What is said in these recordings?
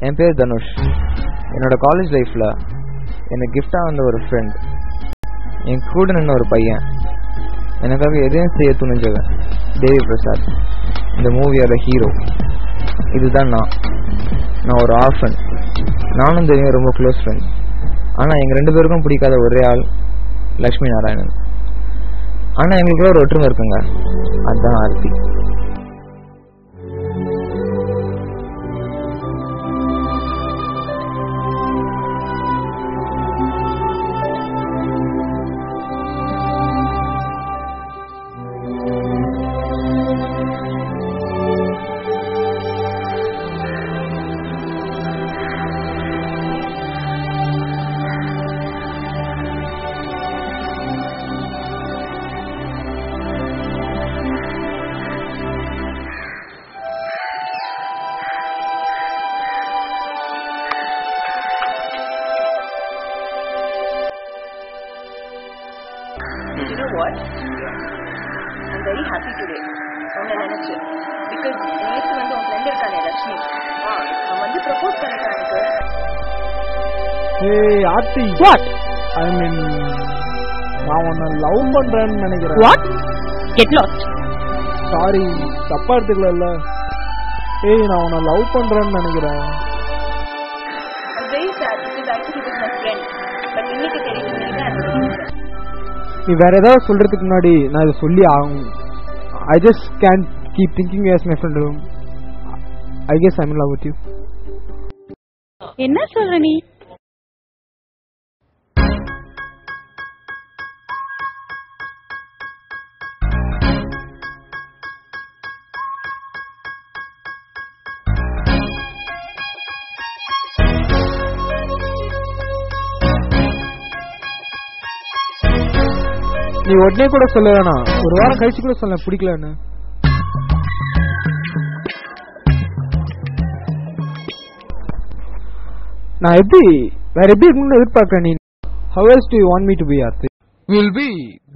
என் பேர் தனுஷ். என்னோட காலேஜ் லைஃப்பில் எனக்கு கிஃப்டாக வந்த ஒரு ஃப்ரெண்ட், என் கூட நின்ற ஒரு பையன், எனக்காக எதையும் செய்ய துணிஞ்சவன் தேவி பிரசாத். இந்த மூவியோட ஹீரோ. இதுதான் நான் ஒரு ஆர்ஃபன். நானும் தேவியும் ரொம்ப க்ளோஸ் ஃப்ரெண்ட். ஆனால் எங்கள் 2 பேருக்கும் பிடிக்காத ஒரே ஆள் லக்ஷ்மி நாராயணன். ஆனால் எங்களுக்குள்ள ஒரு ஒற்றுமை இருக்குங்க, அதுதான் Aarthi. You know what? I'm very happy today. உன்னை நினைச்சு. Because நேற்று வந்து உன் ஃப்ரெண்ட் இருக்கானே லக்ஷ்மி, அவன் வந்து ப்ரப்போஸ் பண்ணிட்டான் எனக்கு. Hey Aarthi, What? I mean நான் உன்னை லவ் பண்றேன்னு நினைக்கிறேன். What? Get lost. சாரி, தப்பா எடுத்துக்கல. ஏய், நான் உன்னை லவ் பண்றேன்னு நினைக்கிறேன். I'm very sad because I thought he was my friend. But இன்னைக்கு தெரியுது நீ தான் என்னோட. நீ வேற ஏதாவது சொல்றதுக்கு முன்னாடி நான் இதை சொல்லி ஆகும். I just can't keep thinking you as my friend. I guess I'm in love with you. என்ன சொல்ற நீ? நீ உடனே கூட சொல்ல வேணாம், ஒரு வாரம் கழிச்சு கூட சொல்ல பிடிக்கலன்னு. நான் வேற எப்படி இருக்குன்னு எதிர்பார்க்கிறேன் நீ. How else do you want me to be, Arthi? We'll be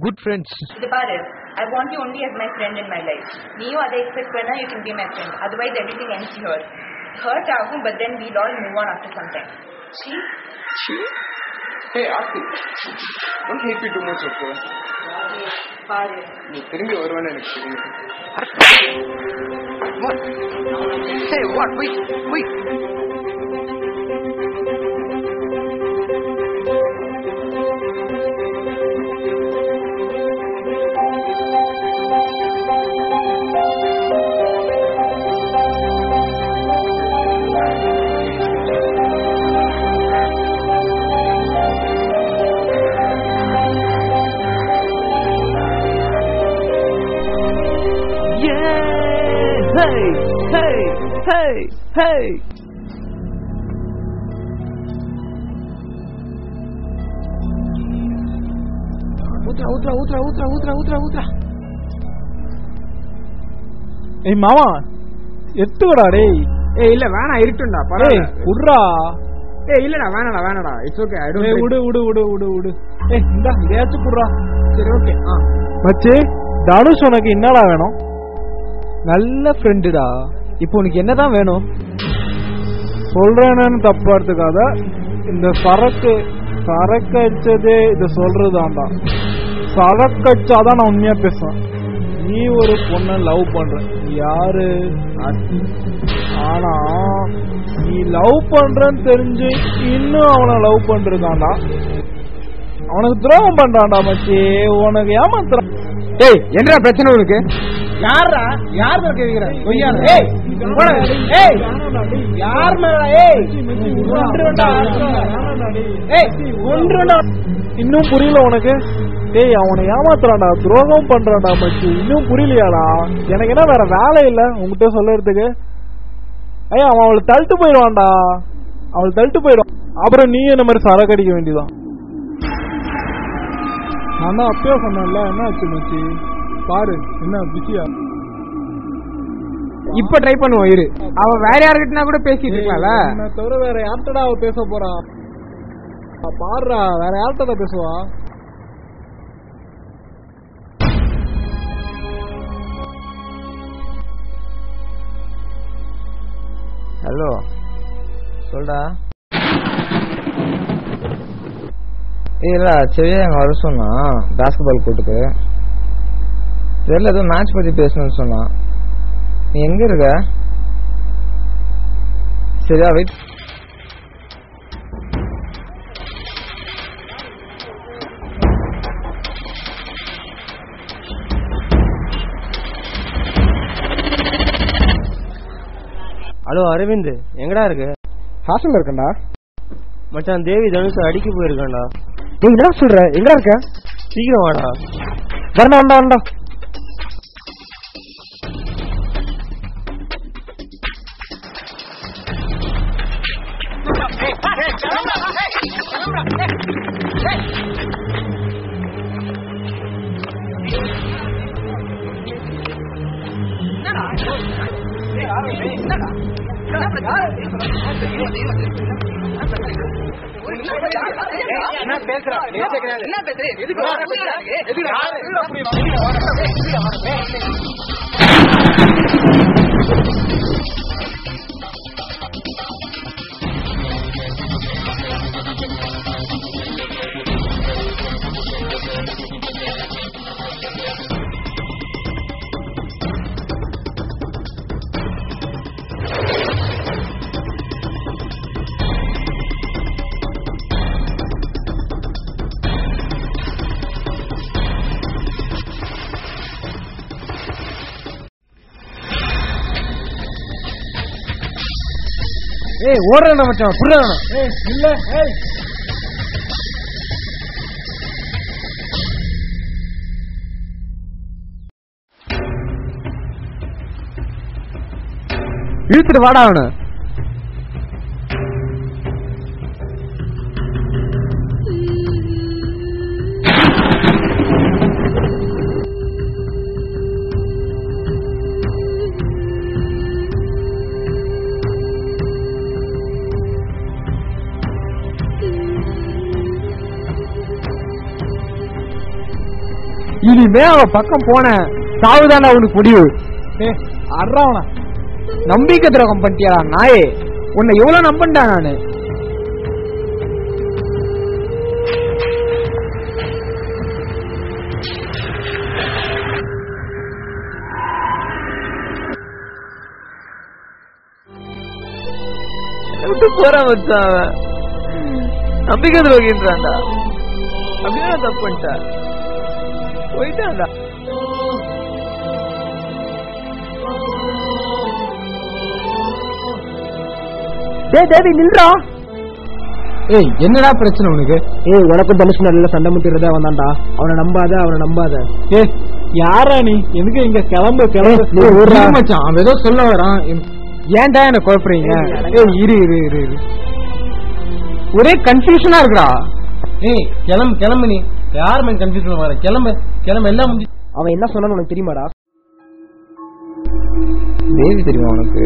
good friends. இது பாரு, I want you only as my friend in my life. நீயும் அதை எக்ஸ்பெக்ட் பண்ணா you can be my friend. Otherwise everything ends here. Hurt ஆகும், but then we'll all move on after some time. See? Hey Arthi, don't hate me too much, okay? பாரு, நீ திரும்பி வருவேன்னு எனக்கு தெரியும். What? Hey, what? Wait. Hey! ஊத்ரா. ஏய் மாமா, எத்துக்கடா டேய். ஏய் இல்ல வேணாம், இருக்கட்டும்டா, பரவாயில்ல. உட்ரா. ஏய் இல்லடா, வேணாடா, இட்ஸ் ஓகே. I don't. விடு. ஏய் இந்தா இதையாச்சும் குடுறா. சரி ஓகே. மச்சி, தனுஷ் உனக்கு என்னடா வேணும்? நல்ல ஃப்ரெண்டுடா. இப்போ உனக்கு என்னதான் வேணும்? சொல்றேன்னு தப்பா எடுத்துக்காத. இந்த சரக்கு அடிச்சதே இத சொல்றதாண்டா. சரக்கு அடிச்சாதான் நான் உண்மையா பேசுவேன். நீ ஒரு பொண்ணை லவ் பண்ற. யாரு? ஆனா நீ லவ் பண்றன்னு தெரிஞ்சு இன்னும் அவனை லவ் பண்றதாண்டா. அவனுக்கு துரோகம் பண்றான்டா மச்சி. உனக்கு ஏமாத்துறான். ஏய் என்னடா பிரச்சனை உனக்கு? யார் கேக்குற? கொய்யால. ஏய் ஏய் யார் மேல? இன்னும் புரியல உனக்கு? டேய், அவனை ஏமாத்துறான்டா, துரோகம் பண்றான்டா மச்சி. இன்னும் புரியலையாடா? எனக்கு என்ன வேற வேலை இல்ல உங்ககிட்ட சொல்லறதுக்கு? ஐயா, அவன் அவளை தள்ளிட்டு போயிடுவான்டா. அப்புறம் நீ இந்த மாதிரி சரக்கு அடிக்க வேண்டியதான். நான் தான் அப்பயே சொன்னேன்ல. என்ன ஆச்சு மச்சி? பாரு, என்ன பிஸியா? இப்ப ட்ரை பண்ணுவோம் இரு. அவ வேற யாருக்கிட்டனா கூட பேசிட்டு இருக்கலாம்ல. என்ன தவிர வேற யார்கிட்டடா அவ பேச போறா? பாருடா, வேற யார்கிட்ட பேசுவா? ஹலோ, சொல்டா. இல்ல செவியா அங்க வர சொன்னா பாஸ்கெட்பால் கோர்ட்டுக்கு. தெரியல, ஏதோ மேட்ச் பத்தி பேசணும்னு சொன்னா. நீ எங்க இருக்க? சரியா வெயிட். ஹலோ அரவிந்த், எங்கடா இருக்கு? ஹாஸ்டல்ல இருக்கேன்டா. மச்சான் தேவி தனுஷ் அடிக்க போயிருக்கான்டா. நீ என்ன சொல்ற? எங்கடா இருக்க? சீக்கிரம் வாடா. வரண்டா வரண்டா வரண்டா. ஏய் ஓடுறா மச்சான், புரியல. ஏய் இல்ல, ஏய் இழுத்துட்டு வாடா அவனு. இனிமே அவன் பக்கம் போன சாவுதான அவனுக்கு முடிவு. அறாவனா நம்பிக்கை துரோகம் பண்ணிட்டியா நாயே? உன்னை எவ்வளவு நம்பண்டா நானு. விட்டு போறான் வச்சான். நம்பிக்கை துரோகின்றான்டா. அப்படியே தப்பு பண்ணிட்டா போயிட்டான்டா. தேவி நில்றா. ஏய் என்னடா பிரச்சனை உனக்கு? ஏய் உனக்கும் தனுஷ் நல்ல சண்டை முட்டிறதா வந்தான்டா. அவனை நம்பாத. ஏய் யாரா நீ? எதுக்கு இங்க கிளம்பு மச்சான், அவன் ஏதோ சொல்ல வரான். ஏன்டா என்ன குழப்பறீங்க? ஏய் இரு ஒரே கன்ஃபியூஷனா இருக்குடா. ஏய் கிளம்பு நீ. யார் மேன் கன்ஃபியூஷன் வர? கிளம்பு எல்லாம் முடிஞ்சு. அவன் என்ன சொன்னான்னு உனக்கு தெரியுமாடா? தேவி தெரியுமா உனக்கு?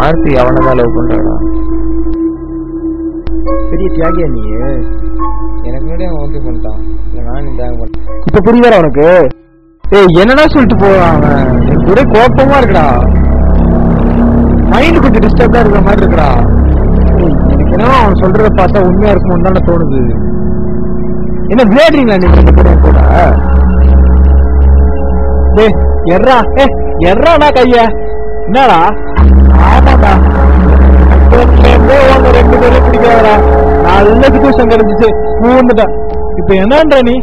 ஆர்த்தி அவனதான் லவ் பண்றாடா. பெரிய தியாகியா நீ? எனக்கு முன்னாடி அவன் ஓகே பண்ணிட்டான். நான் தியாகம் பண்ணேன். இப்ப புரியுதா உனக்கு? ஏய் என்னடா சொல்லிட்டு போறான் அவன்? எனக்கு ஒரே கோபமா இருக்குடா. மைண்ட் கொஞ்சம் டிஸ்டர்பா இருக்கிற மாதிரி இருக்குடா. எனக்கு என்ன அவன் சொல்றத பார்த்தா உண்மையா இருக்கும்னு தானே தோணுது. என்ன விளையாடுறீங்களா நீங்க கூட? எர்றாடா கைய. என்னடா? ஆமாடா, 2 பேரும் பிடிக்காதடா. நல்ல சிச்சுவேஷன் கிடைச்சிச்சு, பூந்துட்டேன். இப்ப என்னன்ற நீ?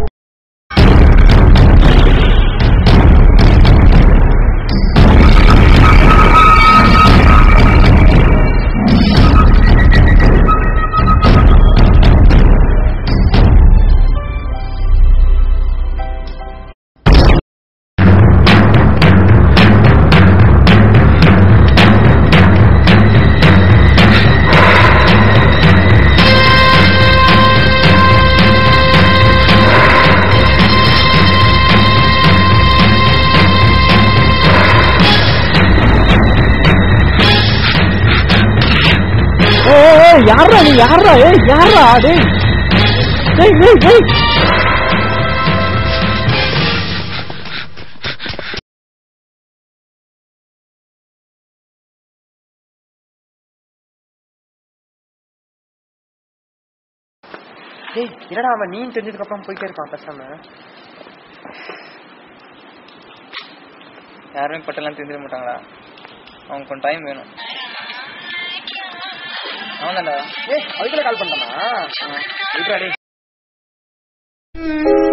யாரா நீ? யாரா டேய் டேய் என்னடா அவன் நீ தெரிஞ்சதுக்கு அப்புறம் போயிட்டே இருக்கான் பேசாம. யாருமே பட்டெல்லாம் தெரிஞ்சிட மாட்டாங்களா? அவங்க கொஞ்சம் டைம் வேணும். அவன் தான்டா. அதுக்குள்ள கால் பண்ணானா? டேய்